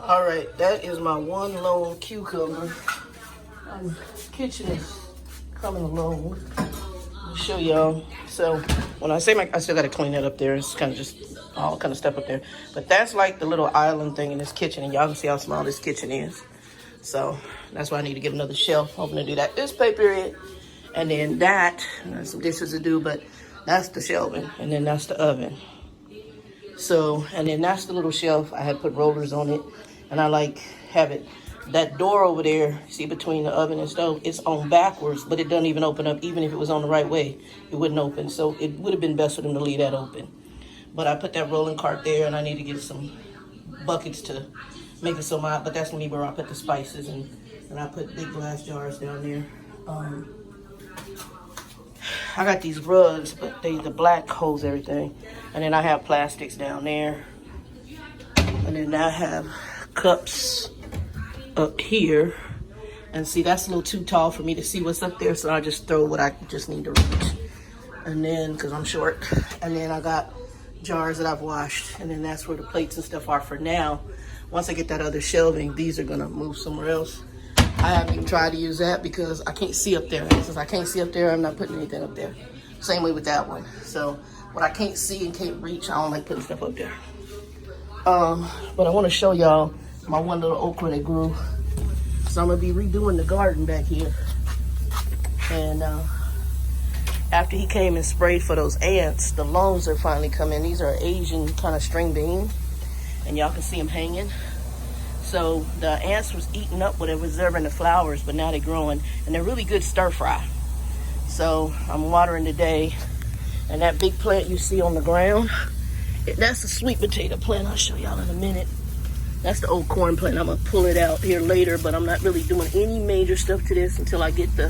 All right, that is my one lone cucumber. Kitchen is coming along. Let me show y'all. So when I say I still gotta clean that up there. It's kind of just all kind of stuff up there. But that's like the little island thing in this kitchen, and y'all can see how small this kitchen is. So that's why I need to get another shelf. Hoping to do that this pay period. And then that, there's some dishes to do, but that's the shelving, and then that's the oven. So, and then that's the little shelf. I had put rollers on it, and I like have it. That door over there, see between the oven and stove, it's on backwards, but it doesn't even open up. Even if it was on the right way, it wouldn't open. So it would have been best for them to leave that open. But I put that rolling cart there, and I need to get some buckets to make it so but that's gonna be where I put the spices, and I put big glass jars down there. I got these rugs, but the black holds everything. And then I have plastics down there. And then I have cups up here. And see, that's a little too tall for me to see what's up there, so I just throw what I just need to reach. And then, because I'm short. And then I got jars that I've washed. And then that's where the plates and stuff are for now. Once I get that other shelving, these are going to move somewhere else. I haven't even tried to use that because I can't see up there. And since I can't see up there, I'm not putting anything up there. Same way with that one. So what I can't see and can't reach, I don't like putting stuff up there. But I want to show y'all my one little okra that grew. So I'm going to be redoing the garden back here. And after he came and sprayed for those ants, the loans are finally coming. These are Asian kind of string bean. And y'all can see them hanging. So the ants was eating up what it was reserving the flowers, but now they're growing, and they're really good stir fry. So I'm watering today, and that big plant you see on the ground, that's a sweet potato plant. I'll show y'all in a minute. That's the old corn plant. I'm gonna pull it out here later, but I'm not really doing any major stuff to this until I get the,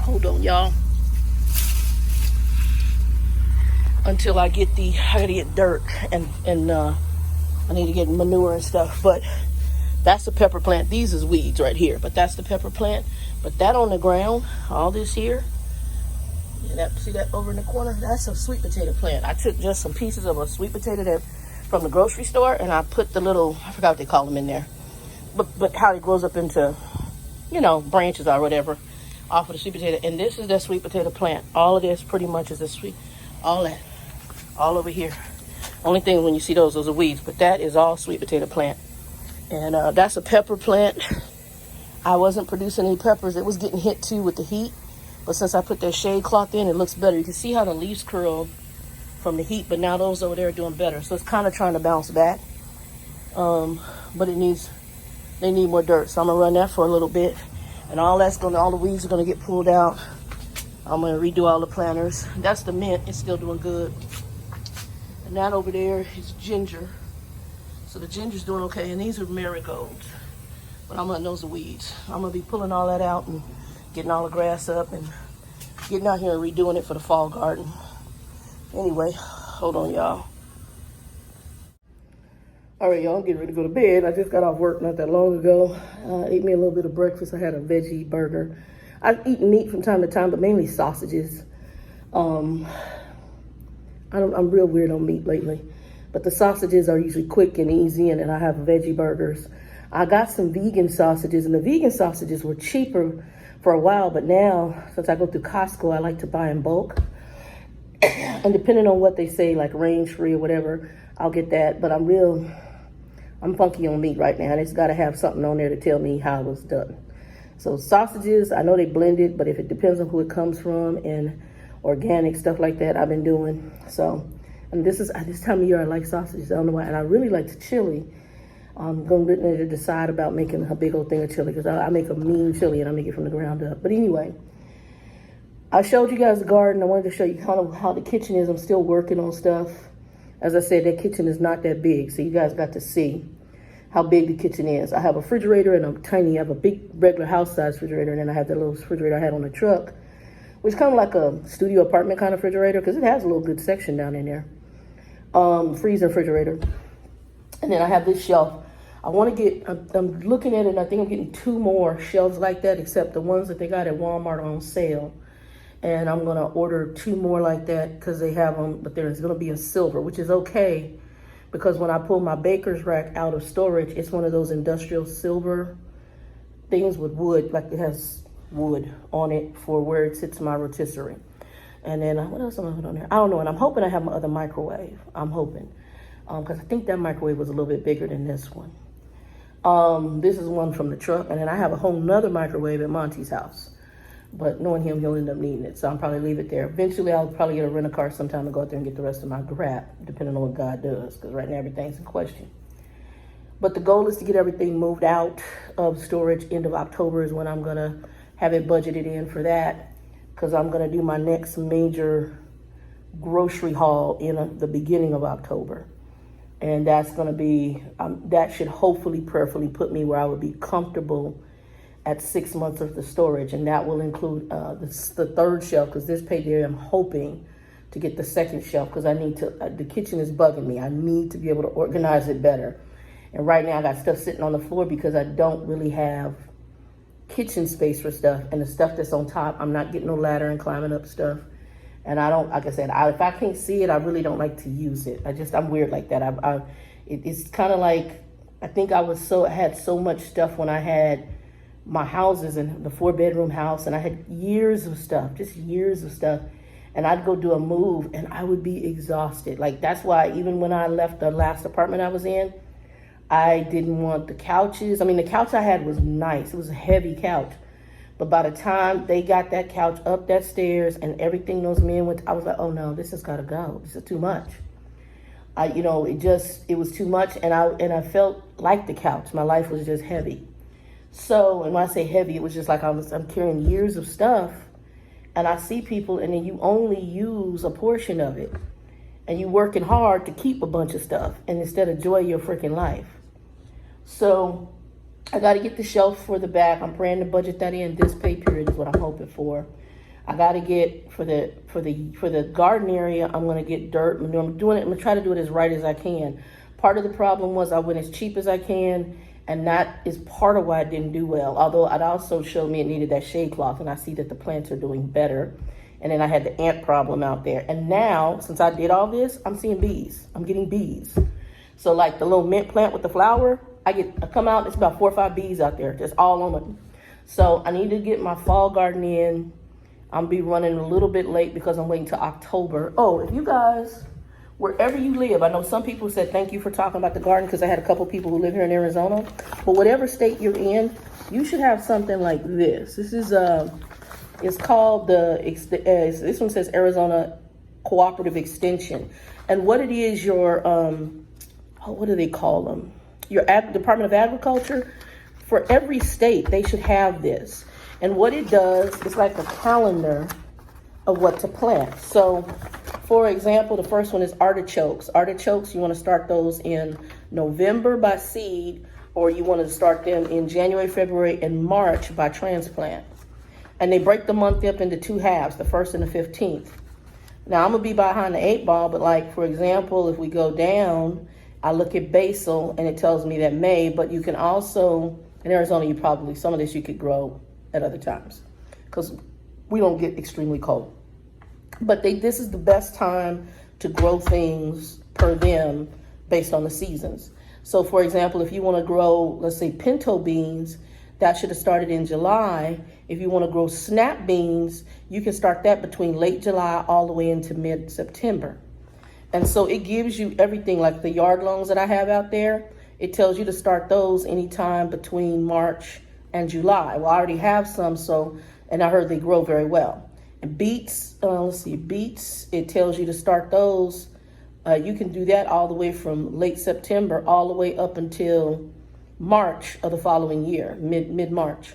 hold on y'all. Until I get I gotta get dirt and I need to get manure and stuff, but that's the pepper plant. These is weeds right here, but that's the pepper plant. But that on the ground, all this here, see that over in the corner? That's a sweet potato plant. I took just some pieces of a sweet potato from the grocery store, and I put the little, I forgot what they call them in there, but how it grows up into, branches or whatever, off of the sweet potato. And this is that sweet potato plant. All of this pretty much is a sweet, all over here. Only thing when you see those are weeds, but that is all sweet potato plant. And that's a pepper plant. I wasn't producing any peppers. It was getting hit too with the heat. But since I put that shade cloth in, it looks better. You can see how the leaves curl from the heat, but now those over there are doing better. So it's kind of trying to bounce back. But they need more dirt. So I'm gonna run that for a little bit. And all the weeds are gonna get pulled out. I'm gonna redo all the planters. That's the mint, it's still doing good. And that over there is ginger. So the ginger's doing okay, and these are marigolds. But those are weeds. I'm gonna be pulling all that out and getting all the grass up and getting out here and redoing it for the fall garden. Anyway, hold on y'all. All right, y'all, I'm getting ready to go to bed. I just got off work not that long ago. Ate me a little bit of breakfast. I had a veggie burger. I've eaten meat from time to time, but mainly sausages. I'm real weird on meat lately, but the sausages are usually quick and easy, and then I have veggie burgers. I got some vegan sausages, and the vegan sausages were cheaper for a while, but now, since I go through Costco, I like to buy in bulk. And depending on what they say, like range-free or whatever, I'll get that. But I'm funky on meat right now, and it's got to have something on there to tell me how it was done. So sausages, I know they blend it, but if it depends on who it comes from and organic stuff like that, I've been doing. So, and this time of year I like sausages. I don't know why, and I really like the chili. I'm going to decide about making a big old thing of chili, because I make a mean chili and I make it from the ground up. But anyway, I showed you guys the garden. I wanted to show you kind of how the kitchen is. I'm still working on stuff. As I said, that kitchen is not that big, so you guys got to see how big the kitchen is. I have a refrigerator and I have a big regular house size refrigerator, and then I have that little refrigerator I had on the truck, which is kind of like a studio apartment kind of refrigerator, because it has a little good section down in there. Freezer refrigerator. And then I have this shelf. I'm looking at it, and I think I'm getting 2 more shelves like that, except the ones that they got at Walmart are on sale. And I'm going to order 2 more like that because they have them, but there's going to be in silver, which is okay, because when I pull my baker's rack out of storage, it's one of those industrial silver things with wood, like it has wood on it for where it sits my rotisserie. And then what else am I put on there? I don't know. And I'm hoping I have my other microwave. I'm hoping, because I think that microwave was a little bit bigger than this one. This is one from the truck, and then I have a whole nother microwave at Monty's house. But knowing him, he'll end up needing it, so I'll probably leave it there. Eventually, I'll probably get a rent-a-car sometime to go out there and get the rest of my crap, depending on what God does, because right now everything's in question. But the goal is to get everything moved out of storage. End of October is when I'm going to have it budgeted in for that, because I'm going to do my next major grocery haul in the beginning of October. And that's going to be, that should hopefully, prayerfully put me where I would be comfortable at 6 months of the storage. And that will include the third shelf, because this payday I'm hoping to get the second shelf, because I need to, the kitchen is bugging me. I need to be able to organize it better. And right now I got stuff sitting on the floor because I don't really have kitchen space for stuff. And the stuff that's on top, I'm not getting no ladder and climbing up stuff. And I don't, like I said, if I can't see it, I really don't like to use it. I'm weird like that. It's kind of like, I think I had so much stuff when I had my houses and the 4-bedroom house, and I had years of stuff, just years of stuff. And I'd go do a move and I would be exhausted. Like, that's why even when I left the last apartment I was in, I didn't want the couches. I mean, the couch I had was nice. It was a heavy couch. But by the time they got that couch up that stairs and everything those men went, I was like, oh no, this has got to go. This is too much. It was too much. And I felt like the couch. My life was just heavy. So, and when I say heavy, it was just like I'm carrying years of stuff, and I see people, and then you only use a portion of it, and you working hard to keep a bunch of stuff, and instead enjoy your freaking life. So I got to get the shelf for the back. I'm praying to budget that in this pay period is what I'm hoping for. I got to get for the garden area. I'm going to get dirt. I'm going to try to do it as right as I can. Part of the problem was I went as cheap as I can. And that is part of why I didn't do well. Although it also showed me it needed that shade cloth, and I see that the plants are doing better. And then I had the ant problem out there. And now, since I did all this, I'm seeing bees. I'm getting bees. So like the little mint plant with the flower, I come out, it's about 4 or 5 bees out there, just all on it. So I need to get my fall garden in. I'll be running a little bit late because I'm waiting till October. Oh, if you guys, wherever you live, I know some people said thank you for talking about the garden, because I had a couple people who live here in Arizona. But whatever state you're in, you should have something like this. This is it's called this one says Arizona Cooperative Extension, and what it is, your what do they call them? Your Department of Agriculture. For every state, they should have this, and what it does is like a calendar of what to plant. So, for example, the first one is artichokes. Artichokes, you want to start those in November by seed, or you want to start them in January, February, and March by transplant. And they break the month up into 2 halves, the 1st and the 15th. Now, I'm going to be behind the 8 ball, but like, for example, if we go down, I look at basil, and it tells me that May, but you can also, in Arizona, some of this you could grow at other times, because we don't get extremely cold. But this is the best time to grow things per them based on the seasons. So for example, if you want to grow, let's say pinto beans, that should have started in July. If you want to grow snap beans, you can start that between late July all the way into mid-September. And so it gives you everything, like the yard loans that I have out there. It tells you to start those anytime between March and July. Well, I already have some, and I heard they grow very well. And beets, beets, it tells you to start those. You can do that all the way from late September all the way up until March of the following year, mid-March.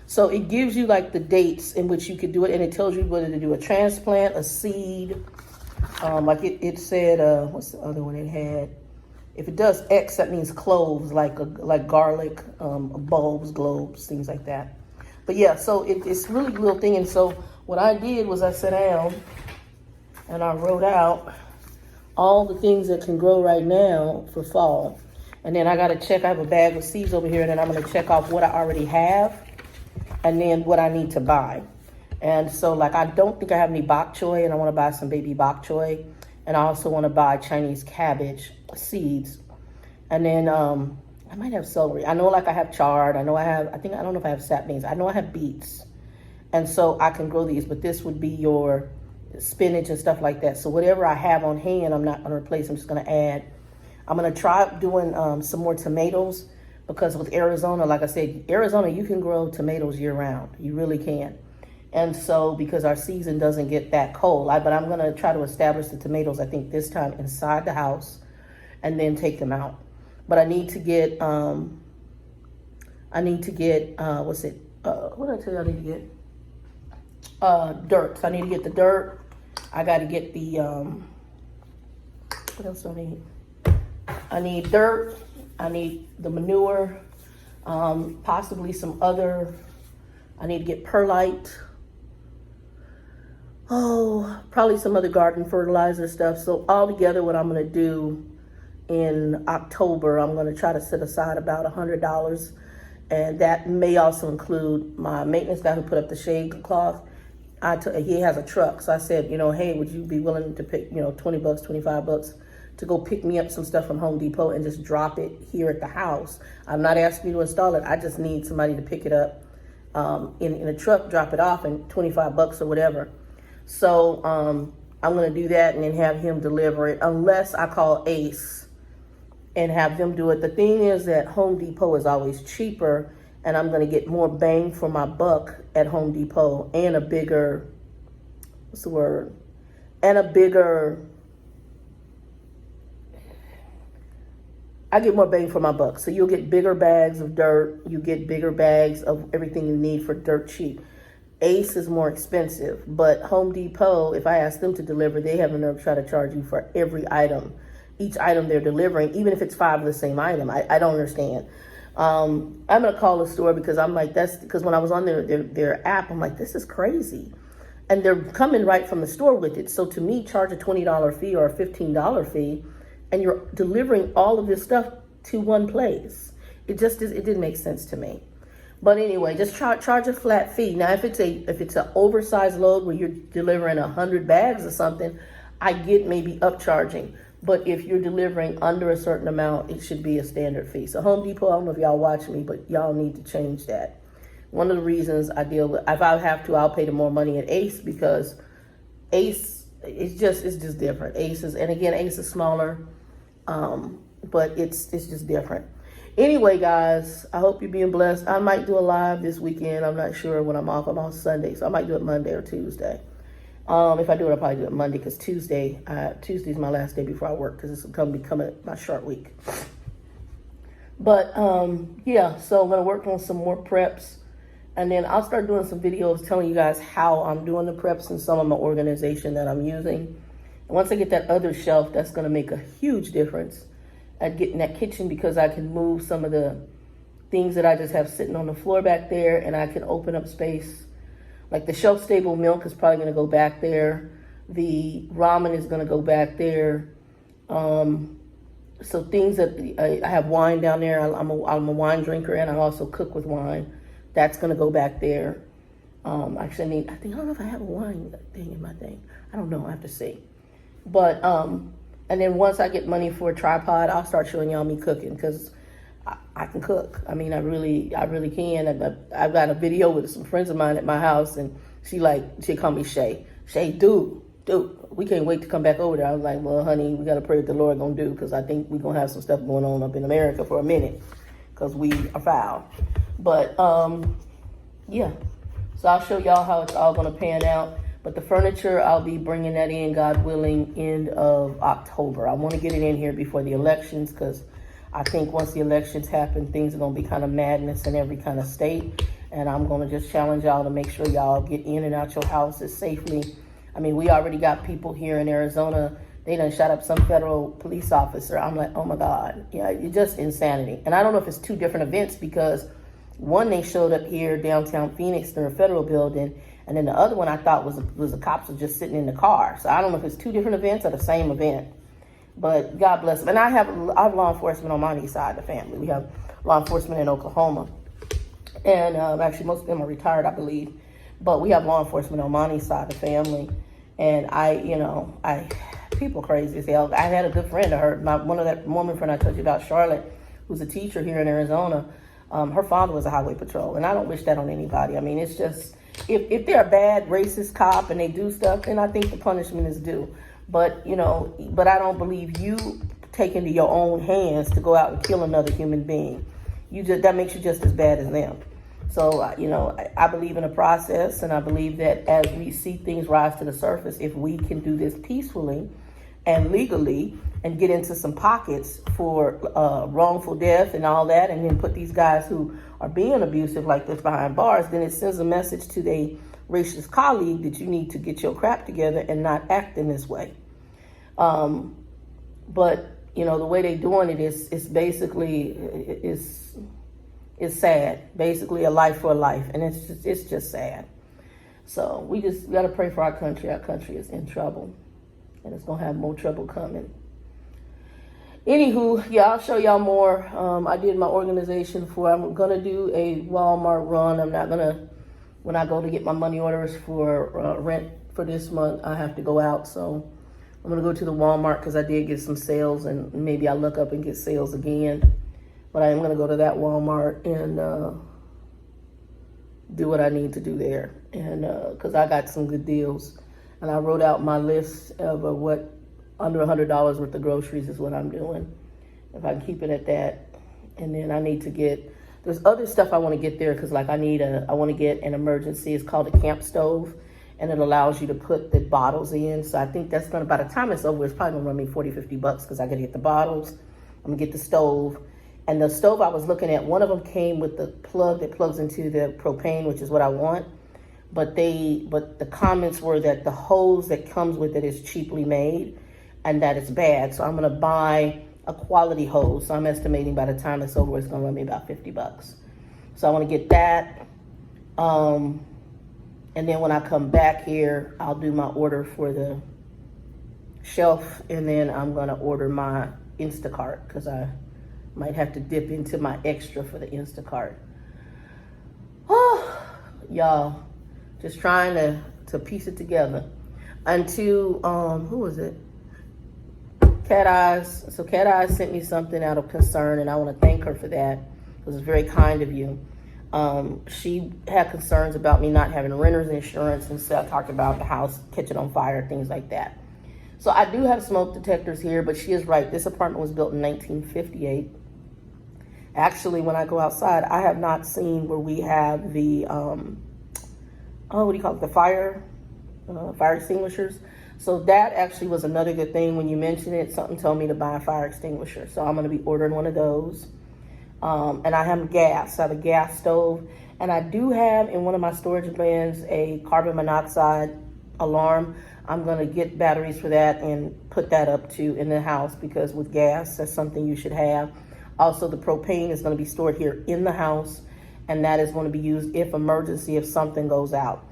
So it gives you like the dates in which you could do it, and it tells you whether to do a transplant, a seed. Like it said, what's the other one it had? If it does X, that means cloves, like garlic, bulbs, globes, things like that. But yeah, so it's really a little thing. And so what I did was I sat down and I wrote out all the things that can grow right now for fall. And then I got to check, I have a bag with seeds over here, and then I'm going to check off what I already have and then what I need to buy. And so like, I don't think I have any bok choy, and I want to buy some baby bok choy. And I also want to buy Chinese cabbage seeds. And then I might have celery. I know like I have chard. I don't know if I have sap beans. I know I have beets. And so I can grow these, but this would be your spinach and stuff like that. So whatever I have on hand, I'm not going to replace. I'm just going to add. I'm going to try doing some more tomatoes, because with Arizona, like I said, Arizona, you can grow tomatoes year round. You really can. And so because our season doesn't get that cold, but I'm going to try to establish the tomatoes, I think this time inside the house, and then take them out. But I need to get, what did I tell you I need to get? Dirt. So I need to get the dirt. I got to get the, what else do I need? I need dirt. I need the manure, possibly some other, I need to get perlite. Oh, probably some other garden fertilizer stuff. So all together, what I'm going to do in October, I'm going to try to set aside about $100. And that may also include my maintenance guy who put up the shade cloth. He has a truck. So I said, hey, would you be willing to pick, $20, $25 to go pick me up some stuff from Home Depot and just drop it here at the house? I'm not asking you to install it. I just need somebody to pick it up in a truck, drop it off, and $25 or whatever. So I'm going to do that and then have him deliver it, unless I call Ace and have them do it. The thing is that Home Depot is always cheaper, and I'm going to get more bang for my buck at Home Depot, and a bigger, I get more bang for my buck. So you'll get bigger bags of dirt. You get bigger bags of everything you need for dirt cheap. Ace is more expensive, but Home Depot, if I ask them to deliver, they have the nerve to try to charge you for every item, each item they're delivering, even if it's 5 of the same item. I don't understand. I'm going to call the store, because I'm like, that's because when I was on their app, I'm like, this is crazy. And they're coming right from the store with it. So to me, charge a $20 fee or a $15 fee, and you're delivering all of this stuff to one place. It didn't make sense to me. But anyway, just charge a flat fee. Now, if it's an oversized load where you're delivering 100 bags or something, I get maybe upcharging. But if you're delivering under a certain amount, it should be a standard fee. So Home Depot, I don't know if y'all watch me, but y'all need to change that. One of the reasons I deal with, if I have to, I'll pay them more money at Ace, because Ace, it's just different. Ace is smaller, but it's just different. Anyway, guys, I hope you're being blessed. I might do a live this weekend. I'm not sure when I'm off. I'm off Sunday, so I might do it Monday or Tuesday. If I do it, I'll probably do it Monday, because Tuesday's my last day before I work, because it's going to become my short week. But yeah, so I'm going to work on some more preps, and then I'll start doing some videos telling you guys how I'm doing the preps and some of my organization that I'm using. And once I get that other shelf, that's going to make a huge difference at getting that kitchen, because I can move some of the things that I just have sitting on the floor back there, and I can open up space. Like the shelf-stable milk is probably going to go back there. The ramen is going to go back there. So things that I have wine down there. I'm a wine drinker, and I also cook with wine. That's going to go back there. Actually, I don't know if I have a wine thing in my thing. I don't know. I have to see. But and then once I get money for a tripod, I'll start showing y'all me cooking, because I can cook. I mean, I really can. I've got a video with some friends of mine at my house, and she called me Shay. Shay, dude, we can't wait to come back over there. I was like, well, honey, we got to pray what the Lord gonna do, because I think we're gonna have some stuff going on up in America for a minute, because we are foul. But yeah, so I'll show y'all how it's all gonna pan out. But the furniture, I'll be bringing that in, God willing, end of October. I want to get it in here before the elections, because I think once the elections happen, things are going to be kind of madness in every kind of state. And I'm going to just challenge y'all to make sure y'all get in and out your houses safely. I mean, we already got people here in Arizona. They done shot up some federal police officer. I'm like, oh my God. Yeah, it's just insanity. And I don't know if it's two different events, because one, they showed up here downtown Phoenix near a federal building, and then the other one I thought was the cops were just sitting in the car. So I don't know if it's two different events or the same event. But God bless them. And I have law enforcement on my side of the family. We have law enforcement in Oklahoma. And actually, most of them are retired, I believe. But we have law enforcement on my side of the family. And I people crazy as hell. I had a good friend of her, one of that woman friend I told you about, Charlotte, who's a teacher here in Arizona. Her father was a highway patrol, and I don't wish that on anybody. I mean, it's just, if they're a bad racist cop and they do stuff, then I think the punishment is due. But, but I don't believe you take into your own hands to go out and kill another human being. That makes you just as bad as them. So, I believe in a process, and I believe that as we see things rise to the surface, if we can do this peacefully and legally and get into some pockets for wrongful death and all that, and then put these guys who are being abusive like this behind bars, then it sends a message to their racist colleague that you need to get your crap together and not act in this way. But, the way they're doing it is basically, it's sad. Basically a life for a life. And it's just sad. So we just got to pray for our country. Our country is in trouble. And it's going to have more trouble coming. Anywho, yeah, I'll show y'all more. I did my organization I'm going to do a Walmart run. I'm not going to, when I go to get my money orders for rent for this month, I have to go out. So I'm going to go to the Walmart because I did get some sales, and maybe I'll look up and get sales again. But I am going to go to that Walmart and do what I need to do there. And because I got some good deals. And I wrote out my list of what under $100 worth of groceries is what I'm doing. If I can keep it at that. And then I need to get, there's other stuff I want to get there because like I want to get an emergency. It's called a camp stove. And it allows you to put the bottles in. So I think that's going to, by the time it's over, it's probably going to run me $40-50 because I got to get the bottles. I'm going to get the stove. And the stove I was looking at, one of them came with the plug that plugs into the propane, which is what I want. But the comments were that the hose that comes with it is cheaply made and that it's bad. So I'm going to buy a quality hose. So I'm estimating by the time it's over, it's going to run me about $50. So I want to get that. And then when I come back here, I'll do my order for the shelf. And then I'm going to order my INSTACART because I might have to dip into my extra for the INSTACART. Oh, y'all, just trying to piece it together. Until, who was it? Cat Eyes. So Cat Eyes sent me something out of concern, and I want to thank her for that. It was very kind of you. She had concerns about me not having renter's insurance, and so I talked about the house catching on fire, things like that. So I do have smoke detectors here, but she is right. This apartment was built in 1958. Actually, when I go outside, I have not seen where we have the, what do you call it? The fire extinguishers. So that actually was another good thing when you mentioned it. Something told me to buy a fire extinguisher. So I'm going to be ordering one of those. And I have gas. I have a gas stove. And I do have in one of my storage bins a carbon monoxide alarm. I'm going to get batteries for that and put that up too in the house because with gas, that's something you should have. Also, the propane is going to be stored here in the house, and that is going to be used if something goes out.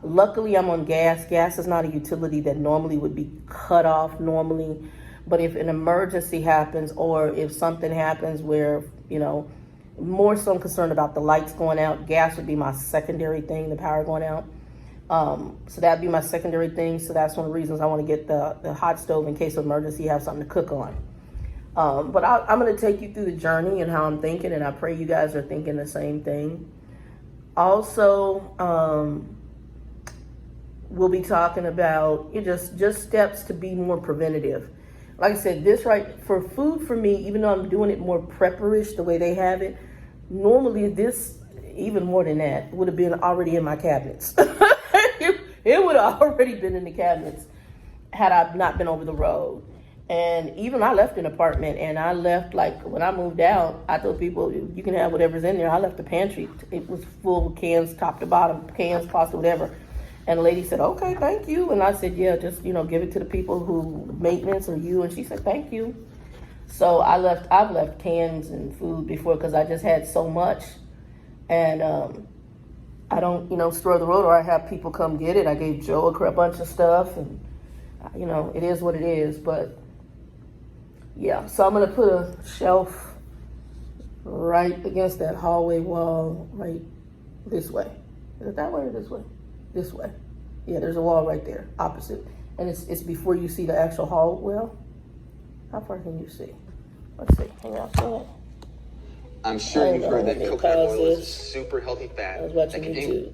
Luckily, I'm on gas. Gas is not a utility that normally would be cut off normally, but if an emergency happens or if something happens where, more so I'm concerned about the lights going out, gas would be my secondary thing, the power going out. So that'd be my secondary thing. So that's one of the reasons I want to get the hot stove in case of emergency, have something to cook on. But I'm going to take you through the journey and how I'm thinking, and I pray you guys are thinking the same thing. Also, we'll be talking about just steps to be more preventative. Like I said, for food for me, even though I'm doing it more prepperish the way they have it, normally this, even more than that, would have been already in my cabinets. It would have already been in the cabinets had I not been over the road. And even I left an apartment, and I left, like, when I moved out, I told people, you can have whatever's in there. I left the pantry. It was full of cans, top to bottom, cans, pasta, whatever. And the lady said, okay, thank you. And I said, yeah, just, give it to the people who maintenance or you. And she said, thank you. So I've left cans and food before because I just had so much. And I don't, store the road, or I have people come get it. I gave Joe a bunch of stuff, and, it is what it is. But yeah, so I'm going to put a shelf right against that hallway wall, right this way. Is it that way or this way? This way. Yeah, there's a wall right there, opposite. And it's before you see the actual hall. Well, how far can you see? Let's see. Hang on a second. I'm sure you've heard that coconut oil is a super healthy fat. I was watching YouTube.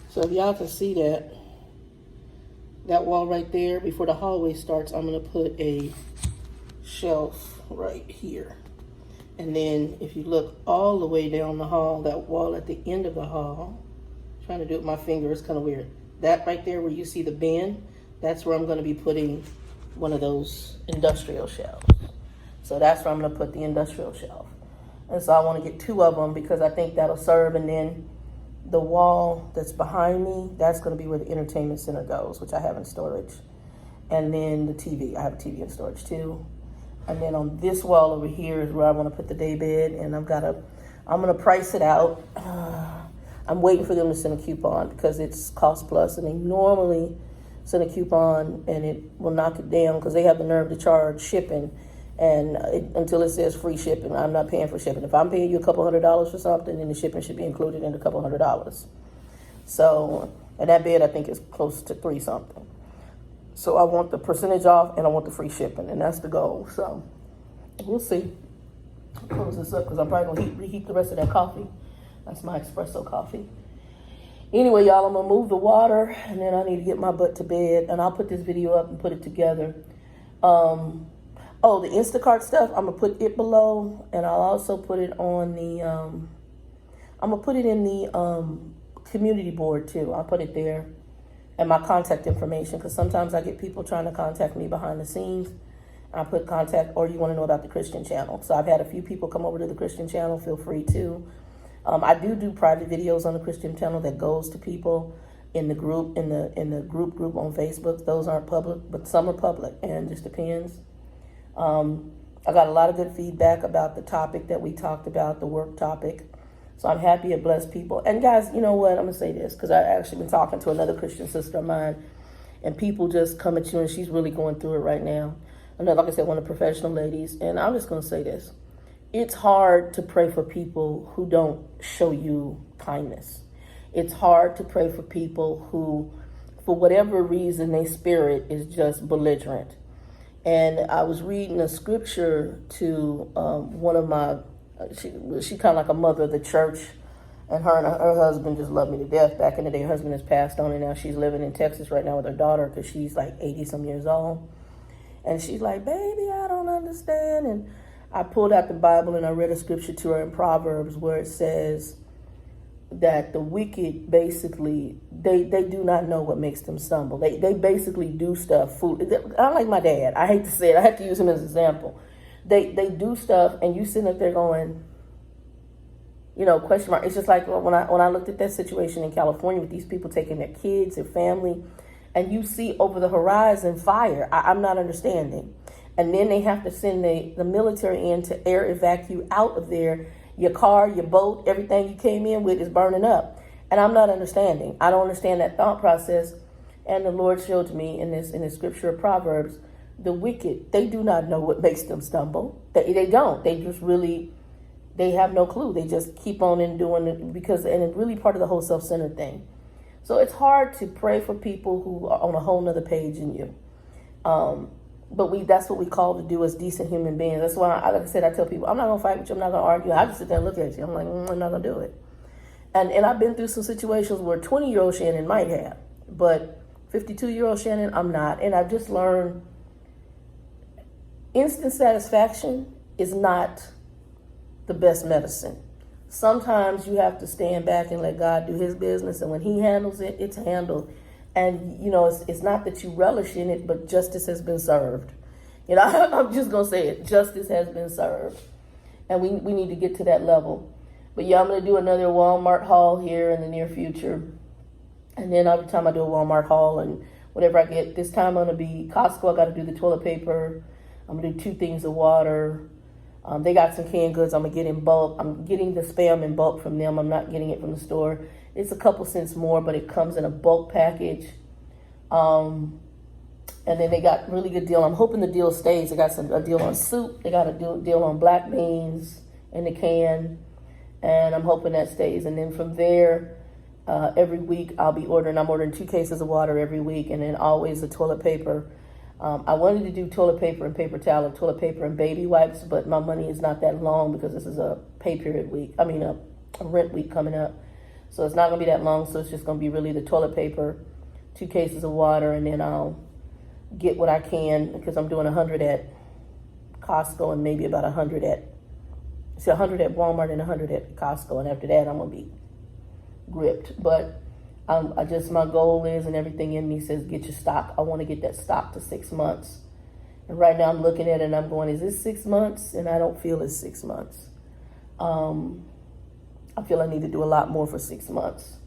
So if y'all can see that wall right there, before the hallway starts, I'm going to put a shelf right here. And then if you look all the way down the hall, that wall at the end of the hall, I'm trying to do it with my finger, it's kind of weird. That right there where you see the bin, that's where I'm going to be putting one of those industrial shelves. So that's where I'm going to put the industrial shelf. And so I want to get 2 of them because I think that'll serve. And then the wall that's behind me, that's going to be where the entertainment center goes, which I have in storage. And then the TV, I have a TV in storage too. And then on this wall over here is where I want to put the day bed. And I'm going to price it out. I'm waiting for them to send a coupon because it's cost plus. And they normally send a coupon and it will knock it down because they have the nerve to charge shipping. And until it says free shipping, I'm not paying for shipping. If I'm paying you a couple $100 for something, then the shipping should be included in a couple $100. So, and that bed I think is close to 3 something. So I want the percentage off and I want the free shipping, and that's the goal. So we'll see. I'll close this up because I'm probably gonna reheat the rest of that coffee. That's my espresso coffee. Anyway, y'all, I'm gonna move the water and then I need to get my butt to bed, and I'll put this video up and put it together. Oh, the Instacart stuff, I'm going to put it below, and I'll also put it on the, I'm going to put it in the community board too. I'll put it there, and my contact information, because sometimes I get people trying to contact me behind the scenes. I put contact, or you want to know about the Christian channel. So I've had a few people come over to the Christian channel. Feel free to. I do private videos on the Christian channel that goes to people in the group, in the group on Facebook. Those aren't public, but some are public, and it just depends. I got a lot of good feedback about the topic that we talked about, the work topic. So I'm happy it blessed people. And guys, you know what? I'm going to say this because I actually been talking to another Christian sister of mine, and people just come at you, and she's really going through it right now. And like I said, one of the professional ladies. And I'm just going to say this. It's hard to pray for people who don't show you kindness. It's hard to pray for people who, for whatever reason, their spirit is just belligerent. And I was reading a scripture to one of my, she kind of like a mother of the church, and her husband just loved me to death. Back in the day, her husband has passed on, and now she's living in Texas right now with her daughter because she's like 80-some years old. And she's like, baby, I don't understand. And I pulled out the Bible and I read a scripture to her in Proverbs where it says that the wicked basically, they do not know what makes them stumble. They basically do stuff. I'm like my dad. I hate to say it. I have to use him as an example. They do stuff and you sitting up there going, you know, question mark. It's just like when I looked at that situation in California with these people taking their kids, their family, and you see over the horizon fire. I'm not understanding. And then they have to send the military in to air evacuate out of there. Your car, your boat, everything you came in with is burning up. And I'm not understanding. I don't understand that thought process. And the Lord showed to me in this scripture of Proverbs, the wicked, they do not know what makes them stumble. They don't. They just really, they have no clue. They just keep on and doing it because, and it's really part of the whole self-centered thing. So it's hard to pray for people who are on a whole nother page than you. But that's what we call to do as decent human beings. That's why, like I said, I tell people, I'm not going to fight with you. I'm not going to argue. I just sit there and look at you. I'm like, I'm not going to do it. And I've been through some situations where 20-year-old Shannon might have, but 52-year-old Shannon, I'm not. And I've just learned instant satisfaction is not the best medicine. Sometimes you have to stand back and let God do his business. And when he handles it, it's handled. And, you know, it's not that you relish in it, but justice has been served. You know, I'm just going to say it. Justice has been served. And we need to get to that level. But yeah, I'm going to do another Walmart haul here in the near future. And then every time I do a Walmart haul and whatever I get, this time I'm going to be Costco. I got to do the toilet paper. I'm going to do 2 things of water. They got some canned goods I'm going to get in bulk. I'm getting the Spam in bulk from them. I'm not getting it from the store. It's a couple cents more, but it comes in a bulk package. And then they got really good deal. I'm hoping the deal stays. They got a deal on soup. They got a deal on black beans in the can. And I'm hoping that stays. And then from there, Every week I'm ordering 2 cases of water every week, and then always the toilet paper. I wanted to do toilet paper and paper towel, or toilet paper and baby wipes, but my money is not that long because this is a pay period week. I mean, a rent week coming up. So it's not going to be that long. So it's just going to be really the toilet paper, 2 cases of water, and then I'll get what I can, because I'm doing 100 at Costco and maybe about 100 at Walmart and 100 at Costco. And after that, I'm going to be gripped. But my goal is, and everything in me says, get your stock. I want to get that stock to 6 months. And right now I'm looking at it and I'm going, is this 6 months? And I don't feel it's 6 months. I feel I need to do a lot more for 6 months.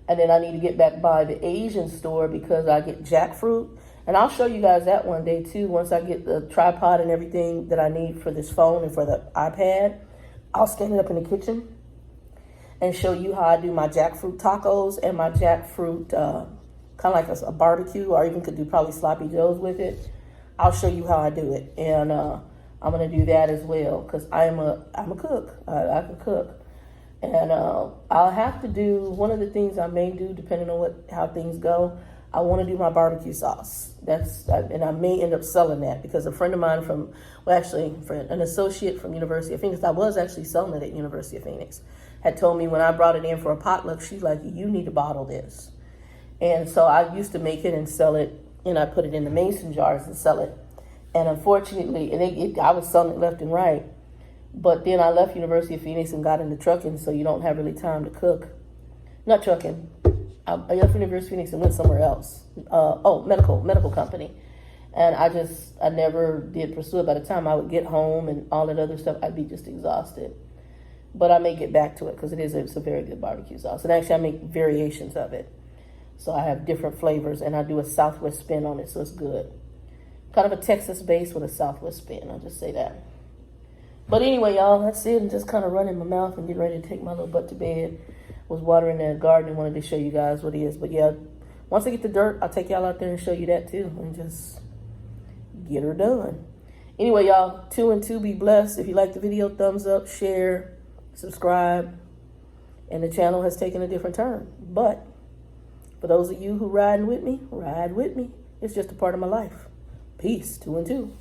And then I need to get back by the Asian store because I get jackfruit. And I'll show you guys that one day too. Once I get the tripod and everything that I need for this phone and for the iPad, I'll stand it up in the kitchen and show you how I do my jackfruit tacos and my jackfruit, kind of like a barbecue, or even could do probably sloppy joes with it. I'll show you how I do it. And I'm going to do that as well, because I'm a cook. I can cook. And I'll have to do, one of the things I may do, depending on how things go, I want to do my barbecue sauce. And I may end up selling that, because a friend of mine an associate from University of Phoenix, I was actually selling it at University of Phoenix, had told me when I brought it in for a potluck, she's like, you need to bottle this. And so I used to make it and sell it, and I put it in the mason jars and sell it. And unfortunately, I was selling it left and right. But then I left University of Phoenix and got into trucking, so you don't have really time to cook. Not trucking. I left University of Phoenix and went somewhere else. Medical company. And I never did pursue it. By the time I would get home and all that other stuff, I'd be just exhausted. But I may get back to it, because it's a very good barbecue sauce. And actually, I make variations of it. So I have different flavors, and I do a Southwest spin on it, so it's good. Kind of a Texas base with a Southwest spin, I'll just say that. But anyway, y'all, that's it. I'm just kind of running my mouth and getting ready to take my little butt to bed. Was watering the garden and wanted to show you guys what it is. But yeah, once I get the dirt, I'll take y'all out there and show you that too, and just get her done. Anyway, y'all, 2 and 2, be blessed. If you like the video, thumbs up, share, subscribe. And the channel has taken a different turn. But for those of you who ride with me. It's just a part of my life. Peace. 2 and 2.